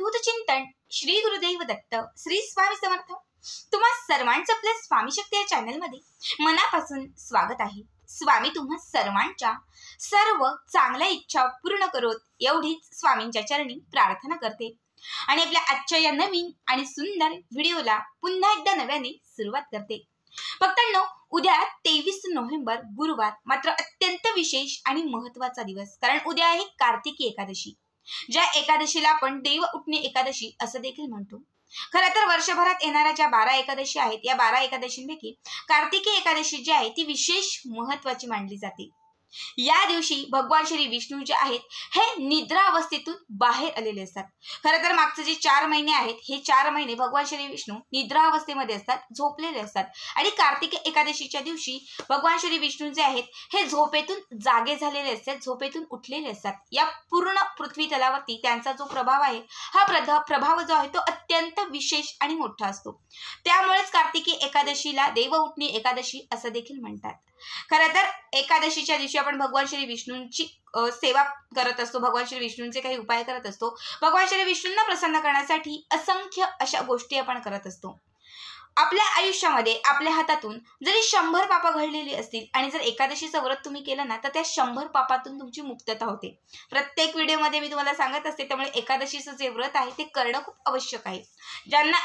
अवधूत चिंतन श्री गुरुदेव दत्त श्री स्वामी समर्थ। तुम्हा सर्वांचं आपल्या स्वामी शक्ती या चॅनल मध्ये मनापासून स्वागत आहे। स्वामी तुम्हा सर्वांच्या सर्व चांगल्या इच्छा पूर्ण करोत एवढीच स्वामींच्या चरणी प्रार्थना करते आणि आपल्या आजच्या या नवीन आणि सुंदर व्हिडिओला पुन्हा एकदा नव्याने सुरुवात करते। भक्तांनो, उद्या 23 नोव्हेंबर गुरुवार मात्र अत्यंत विशेष आणि महत्त्वाचा दिवस, कारण उद्या आहे कार्तिकी एकादशी, ज्या एकादशीला आपण देव उठणे एकादशी असं देखील म्हणतो। खरं तर वर्षभरात येणाऱ्या ज्या 12 एकादशी आहेत, या 12 एकादशींपैकी कार्तिकी एकादशी जी आहे ती विशेष महत्त्वाची मानली जाते। या दिवशी भगवान श्री विष्णू जे आहेत हे निद्रा अवस्थेतून बाहेर आलेले असतात। खरं तर मागचे जे 4 महिने आहेत, हे 4 महिने भगवान श्री विष्णू निद्रा अवस्थेमध्ये असतात, झोपलेले असतात, आणि कार्तिक एकादशीच्या दिवशी भगवान श्री विष्णू जे आहेत हे झोपेतून जागे झालेले असतात, झोपेतून उठलेले असतात। या पूर्ण पृथ्वी तलावरती त्यांचा जो प्रभाव आहे, हा प्रभाव जो आहे तो अत्यंत विशेष आणि मोठा असतो। त्यामुळेच कार्तिकी एकादशीला देव उठणे एकादशी असं देखील म्हणतात। खरं तर एकादशीच्या दिवशी आपण भगवान श्री विष्णूंची सेवा करत असतो, भगवान श्री विष्णूंचे काही उपाय करत असतो। भगवान श्री विष्णूंना प्रसन्न करण्यासाठी असंख्य अशा गोष्टी आपण करत असतो। आपल्या आयुष्यामध्ये आपल्या हातातून जरी 100 पापं घडलेली असतील आणि जर एकादशीचं व्रत तुम्ही केलं ना, तर त्या 100 पापातून तुमची मुक्तता होते। प्रत्येक व्हिडिओमध्ये मी तुम्हाला सांगत असते, त्यामुळे एकादशीचं जे व्रत आहे ते करणं खूप आवश्यक आहे। ज्यांना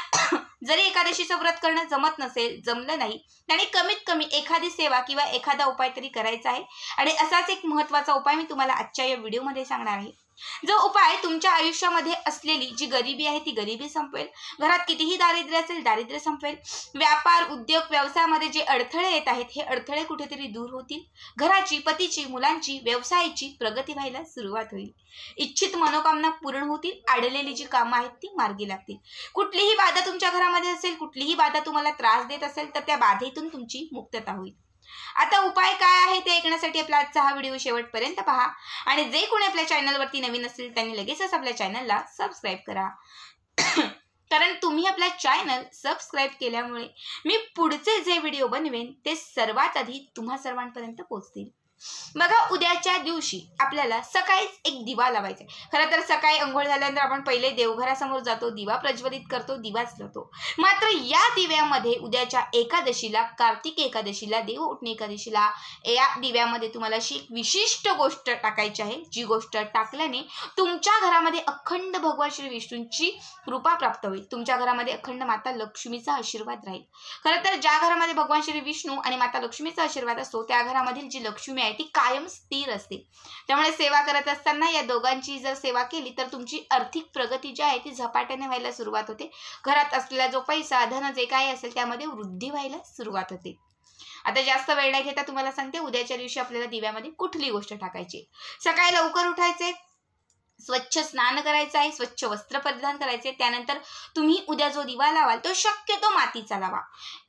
जरी एकादशीचं व्रत करणं जमत नसेल, जमलं नाही, त्यांनी कमीत कमी एखादी सेवा किंवा एखादा उपाय तरी करायचा आहे। आणि असाच एक महत्त्वाचा उपाय मी तुम्हाला आजच्या या व्हिडिओमध्ये सांगणार आहे, जो उपाय तुमच्या आयुष्यामध्ये असलेली जी गरिबी आहे ती गरिबी संपवेल, घरात कितीही दारिद्र्य असेल दारिद्र्य संपवेल, व्यापार उद्योग व्यवसायामध्ये जे अडथळे येत आहेत हे अडथळे कुठेतरी दूर होतील, घराची, पतीची, मुलांची, व्यवसायाची प्रगती व्हायला सुरुवात होईल, इच्छित मनोकामना पूर्ण होतील, अडलेली जी कामं आहेत ती मार्गी लागतील। कुठलीही बाधा तुमच्या घरामध्ये असेल, कुठलीही बाधा तुम्हाला त्रास देत असेल, तर त्या बाधेतून तुमची मुक्तता होईल। आता उपाय काय आहे ते ऐकण्यासाठी आपला आजचा हा व्हिडिओ शेवटपर्यंत पहा, आणि जे कोणी आपल्या चॅनलवरती नवीन असतील त्यांनी लगेचच आपल्या चॅनलला सबस्क्राईब करा। कारण तुम्ही आपला चॅनल सबस्क्राईब केल्यामुळे मी पुढचे जे व्हिडिओ बनवेन ते सर्वात आधी तुम्हा सर्वांपर्यंत पोहोचतील। बघा, उद्याच्या दिवशी आपल्याला सकाळीच एक दिवा लावायचा आहे। खरं तर सकाळी अंघोळ झाल्यानंतर आपण पहिले देवघरासमोर जातो, दिवा प्रज्वलित करतो, दिवाच लावतो। मात्र या दिव्यामध्ये उद्याच्या एकादशीला, कार्तिक एकादशीला, देव उठणे एकादशीला, या दिव्यामध्ये तुम्हाला अशी एक विशिष्ट गोष्ट टाकायची आहे, जी गोष्ट टाकल्याने तुमच्या घरामध्ये अखंड भगवान श्री विष्णूंची कृपा प्राप्त होईल, तुमच्या घरामध्ये अखंड माता लक्ष्मीचा आशीर्वाद राहील। खरं तर ज्या घरामध्ये भगवान श्री विष्णू आणि माता लक्ष्मीचा आशीर्वाद असतो, त्या घरामधील जी लक्ष्मी ती कायम स्थिर असते। त्यामुळे सेवा करत असताना या दोघांची जर सेवा केली तर तुमची आर्थिक प्रगती जी आहे ती झपाट्याने व्हायला सुरुवात होते। घरात असलेला जो पैसा, धन जे काही असेल त्यामध्ये वृद्धी व्हायला सुरुवात होते। आता जास्त वेळ नाही घेता तुम्हाला सांगते, उद्याच्या दिवशी आपल्याला दिव्यामध्ये कुठली गोष्ट टाकायची। सकाळी लवकर उठायचे, स्वच्छ स्नान करायचं आहे, स्वच्छ वस्त्र परिधान करायचे, त्यानंतर तुम्ही उद्या जो दिवा लावाल तो शक्यतो मातीचा लावा।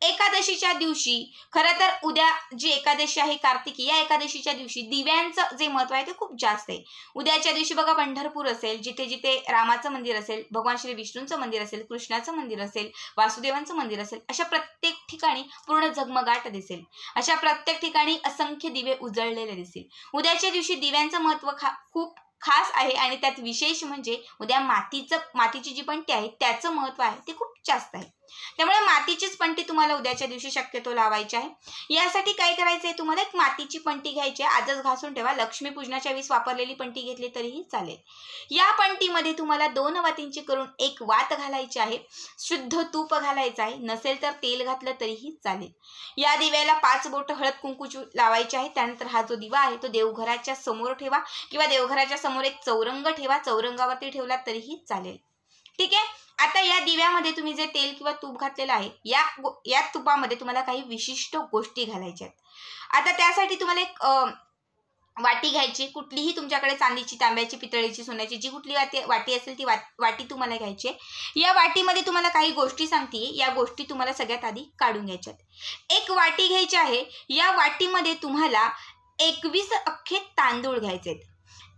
एकादशीच्या दिवशी, खरं तर उद्या जी एकादशी आहे कार्तिकी, या एकादशीच्या दिवशी दिव्यांचं जे महत्त्व आहे ते खूप जास्त आहे। उद्याच्या दिवशी बघा, पंढरपूर असेल, जिथे जिथे रामाचं मंदिर असेल, भगवान श्री विष्णूंचं मंदिर असेल, कृष्णाचं मंदिर असेल, वासुदेवांचं मंदिर असेल, अशा प्रत्येक ठिकाणी पूर्ण झगमगाट दिसेल, अशा प्रत्येक ठिकाणी असंख्य दिवे उजळलेले दिसेल। उद्याच्या दिवशी दिव्यांचं महत्त्व खूप खास आहे, आणि त्यात विशेष म्हणजे उद्या मातीची जी पंटी आहे त्याचं महत्त्व आहे ते खूप जास्त आहे। त्यामुळे मातीचीच पंटी तुम्हाला उद्याच्या दिवशी शक्यतो लावायची आहे। यासाठी काय करायचं आहे, तुम्हाला एक मातीची पंटी घ्यायची आहे, आजच घासून ठेवा, लक्ष्मीपूजनाच्या वेळेस वापरलेली पंटी घेतली तरीही चालेल। या पंटीमध्ये तुम्हाला 2 वातींची करून एक वात घालायची आहे, शुद्ध तूप घालायचं आहे, नसेल तर तेल घातलं तरीही चालेल। या दिव्याला 5 बोटं हळद कुंकू लावायचे आहे। त्यानंतर हा जो दिवा आहे तो देवघराच्या समोर ठेवा, किंवा देवघराच्या समोर एक चौरंग ठेवा, चौरंगावरती ठेवला तरीही चालेल। ठीक आहे। आता या दिव्यामध्ये तुम्ही जे तेल किंवा तूप घातलेलं आहे, या तुपामध्ये तुम्हाला काही विशिष्ट गोष्टी घालायच्या आहेत। आता त्यासाठी तुम्हाला एक वाटी घ्यायची, कुठलीही तुमच्याकडे चांदीची, तांब्याची, पितळेची, सोन्याची जी कुठली वाटी असेल ती वाटी तुम्हाला घ्यायची आहे। या वाटीमध्ये तुम्हाला काही गोष्टी सांगते, या गोष्टी तुम्हाला सगळ्यात आधी काढून घ्यायच्या आहेत। एक वाटी घ्यायची आहे, या वाटीमध्ये तुम्हाला 21 अख्खे तांदूळ घ्यायचे आहेत,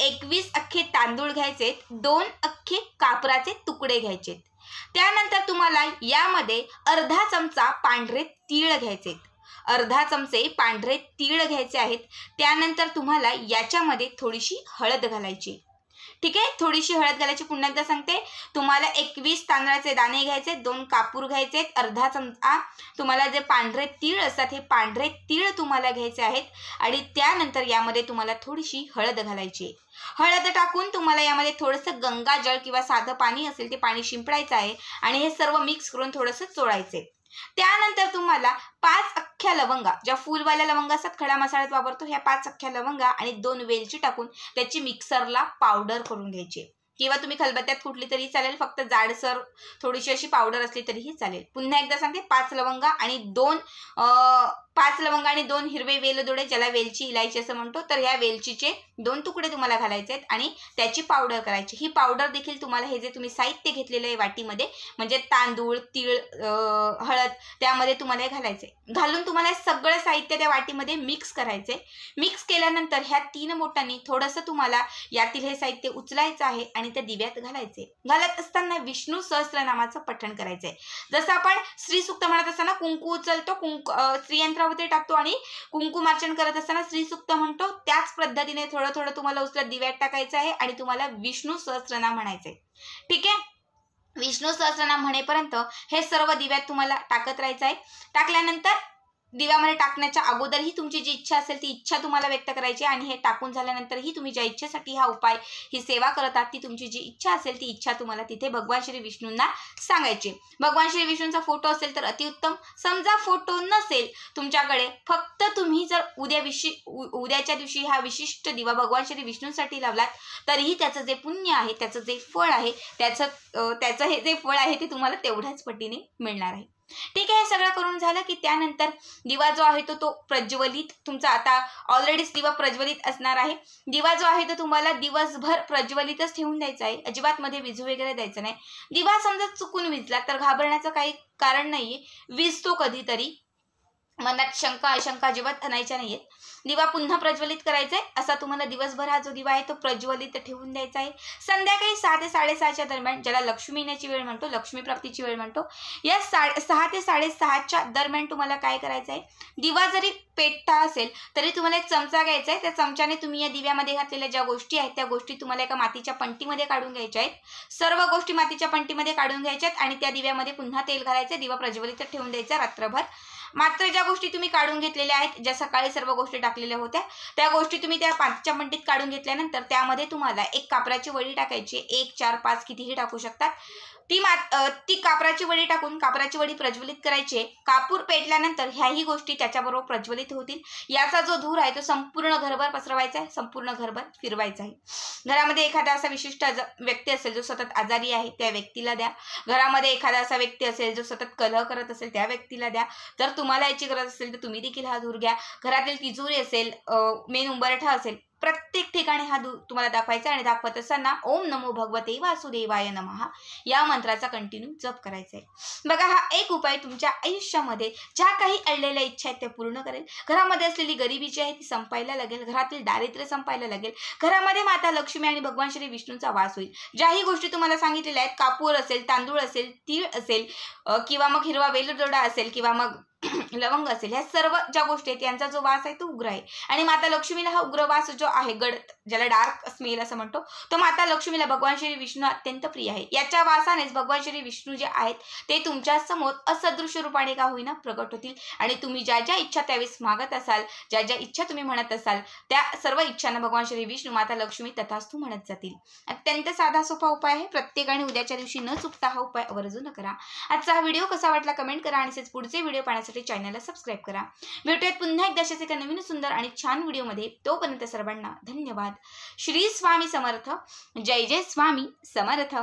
21 अख्खे तांदूळ घ्यायचे, 2 अख्खे कापराचे तुकडे घ्यायचे। त्यानंतर तुम्हाला यामध्ये अर्धा चमचा पांढरे तीळ घ्यायचे, अर्धा चमचे पांढरे तीळ घ्यायचे आहेत। त्यानंतर तुम्हाला याच्यामध्ये थोडीशी हळद घालायची, ठीक आहे. थोडीशी हळद घालायची. पुन्हा एकदा सांगते, तुम्हाला 21 तांदळाचे दाणे घ्यायचे, 2 कापूर घ्यायचे, अर्धा चमचा तुम्हाला जे पांढरे तीळ असतात हे पांढरे तीळ तुम्हाला घ्यायचे आहेत आणि त्यानंतर यामध्ये तुम्हाला थोडीशी हळद घालायची. हळद टाकून तुम्हाला यामध्ये थोडंसं गंगाजळ किंवा साधं पाणी असेल ते पाणी शिंपडायचं आहे आणि हे सर्व मिक्स करून थोडंसं चोळायचे. त्यानंतर तुम्हाला 5 अख्ख्या लवंगा, ज्या फुलवाल्या लवंगा असतात खडा मसाल्यात वापरतो, ह्या 5 अख्ख्या लवंगा आणि 2 वेलची टाकून त्याची मिक्सरला पावडर करून घ्यायची किंवा तुम्ही खलबत्त्यात कुठली तरी चालेल, फक्त जाडसर थोडीशी अशी पावडर असली तरीही चालेल. पुन्हा एकदा सांगते, 5 लवंगा आणि 2 हिरवे वेलदोडे, ज्याला वेलची इलायची असं म्हणतो, तर ह्या वेलचीचे 2 तुकडे तुम्हाला घालायचे आहेत आणि त्याची पावडर करायची. ही पावडर देखील तुम्हाला हे जे तुम्ही साहित्य घेतलेलं आहे वाटीमध्ये, म्हणजे तांदूळ, तीळ, हळद, त्यामध्ये तुम्हाला हे घालायचे. घालून तुम्हाला सगळं साहित्य त्या वाटीमध्ये मिक्स करायचे. मिक्स केल्यानंतर ह्या 3 बोटांनी थोडंसं तुम्हाला यातील हे साहित्य उचलायचं आहे आणि त्या दिव्यात घालायचे. घालत असताना विष्णू सहस्त्रनामाचं पठण करायचंय. जसं आपण श्री सूक्त म्हणत असताना कुंकू उचलतो, श्रीयंत्रावरती टाकतो आणि कुंकुमार्चन करत असताना श्री सूक्त म्हणतो, त्याच पद्धतीने थोडं थोडं तुम्हाला उचलत दिव्यात टाकायचं आहे आणि तुम्हाला विष्णू सहस्त्रनाम म्हणायचंय. ठीक आहे. विष्णू सहस्त्रनाम म्हणेपर्यंत हे सर्व दिव्यात तुम्हाला टाकत राहायचं आहे. टाकल्यानंतर दिव्यामध्ये टाकण्याच्या अगोदरही तुमची जी इच्छा असेल ती इच्छा तुम्हाला व्यक्त करायची आणि हे टाकून झाल्यानंतरही तुम्ही ज्या इच्छेसाठी हा उपाय, ही सेवा करत आहात, ती तुमची जी इच्छा असेल ती इच्छा तुम्हाला तिथे भगवान श्री विष्णूंना सांगायची. भगवान श्री विष्णूंचा फोटो असेल तर अतिउत्तम. समजा फोटो नसेल तुमच्याकडे, फक्त तुम्ही जर उद्याच्या दिवशी हा विशिष्ट दिवा भगवान श्री विष्णूंसाठी लावलात तरीही त्याचं जे पुण्य आहे, त्याचं जे फळ आहे, त्याचं हे जे फळ आहे ते तुम्हाला तेवढ्याच पटीने मिळणार आहे. ठीक आहे. हे सगळं करून झालं की त्यानंतर दिवा जो आहे तो प्रज्वलित, तुमचा आता ऑलरेडीच दिवा प्रज्वलित असणार आहे. दिवा जो आहे तो तुम्हाला दिवसभर प्रज्वलितच ठेवून द्यायचा आहे. अजिबात मध्ये विझू वगैरे द्यायचं नाही. दिवा समजा चुकून विझला तर घाबरण्याचं काही कारण नाहीये. विझतो कधीतरी, मनात शंका अशंका अजिबात आणायच्या नाहीयेत. दिवा पुन्हा प्रज्वलित करायचा आहे. असा तुम्हाला दिवसभर हा जो दिवा आहे तो प्रज्वलित ठेवून द्यायचा आहे. संध्याकाळी 6 ते 6:30च्या दरम्यान, ज्याला लक्ष्मी येण्याची वेळ म्हणतो, लक्ष्मी प्राप्तीची वेळ म्हणतो, या 6 ते 6:30च्या दरम्यान तुम्हाला काय करायचं आहे, दिवा जरी पेटता असेल तरी तुम्हाला एक चमचा घ्यायचा आहे. त्या चमच्याने तुम्ही या दिव्यामध्ये घातलेल्या ज्या गोष्टी आहेत त्या गोष्टी तुम्हाला एका मातीच्या पंटीमध्ये काढून घ्यायच्या आहेत. सर्व गोष्टी मातीच्या पंटीमध्ये काढून घ्यायच्या आहेत आणि त्या दिव्यामध्ये पुन्हा तेल घालायचं, दिवा प्रज्वलित ठेवून द्यायचा रात्रभर. मात्र ज्या गोष्टी तुम्ही काढून घेतलेल्या आहेत, ज्या सकाळी सर्व गोष्टी टाकलेल्या होत्या, त्या गोष्टी तुम्ही त्या मातीच्या पंटीत काढून घेतल्यानंतर त्यामध्ये तुम्हाला एक कापराची वडी टाकायची. 1, 4, 5 कितीही टाकू शकतात. ती कापराची वडी टाकून कापराची वडी प्रज्वलित करायची. कापूर पेटल्यानंतर ह्याही गोष्टी त्याच्याबरोबर प्रज्वलित होतील. याचा जो धूर आहे तो संपूर्ण घरभर पसरवायचा आहे, संपूर्ण घरभर फिरवायचा आहे. घरामध्ये एखादा असा विशिष्ट व्यक्ती असेल जो सतत आजारी आहे त्या व्यक्तीला द्या. घरामध्ये एखादा असा व्यक्ती असेल जो सतत कलह करत असेल त्या व्यक्तीला द्या. जर तुम्हाला याची गरज असेल तर तुम्ही देखील हा धूर घ्या. घरातील तिजोरी असेल, मेन उंबरठा असेल, प्रत्येक ठिकाणी हा तुम्हाला दाखवायचा आणि दाखवत असताना ओम नमो भगवते वासुदेवाय नमः या मंत्राचा कंटिन्यू जप करायचा आहे. बघा, हा एक उपाय तुमच्या आयुष्यामध्ये ज्या काही अडलेल्या इच्छा आहेत त्या पूर्ण करेल. घरामध्ये असलेली गरिबी जी आहे ती संपायला लागेल. घरातील दारिद्र्य संपायला लागेल. घरामध्ये माता लक्ष्मी आणि भगवान श्री विष्णूंचा वास होईल. ज्याही गोष्टी तुम्हाला सांगितलेल्या आहेत, कापूर असेल, तांदूळ असेल, तीळ असेल किंवा मग हिरवा वेलदोडा असेल किंवा मग लवंग असेल, ह्या सर्व ज्या गोष्टी आहेत यांचा जो वास आहे तो उग्र आहे आणि माता लक्ष्मीला हा उग्र वास जो आहे, गड, ज्याला डार्क स्मेल असं म्हणतो, तो माता लक्ष्मीला भगवान श्री विष्णू अत्यंत प्रिय आहे. याच्या वासानेच भगवान श्री विष्णू जे आहेत ते तुमच्या समोर असदृश्य रूपाने का होईना प्रगट होतील आणि तुम्ही ज्या ज्या इच्छा त्यावेळेस मागत असाल, ज्या ज्या इच्छा तुम्ही म्हणत असाल, त्या सर्व इच्छांना भगवान श्री विष्णू माता लक्ष्मी तथास्तु म्हणत जातील. अत्यंत साधा सोपा उपाय आहे. प्रत्येकाने उद्याच्या दिवशी न चुकता हा उपाय आवर्जून करा. आजचा हा व्हिडिओ कसा वाटला कमेंट करा आणि पुढचे व्हिडिओ पाहण्यासाठी चॅनलला सबस्क्राईब करा. भेटूयात पुन्हा एकदा अशाच एका नवीन सुंदर आणि छान व्हिडिओमध्ये. तोपर्यंत सर्वांना धन्यवाद. श्री स्वामी समर्थ. जय जय स्वामी समर्थ.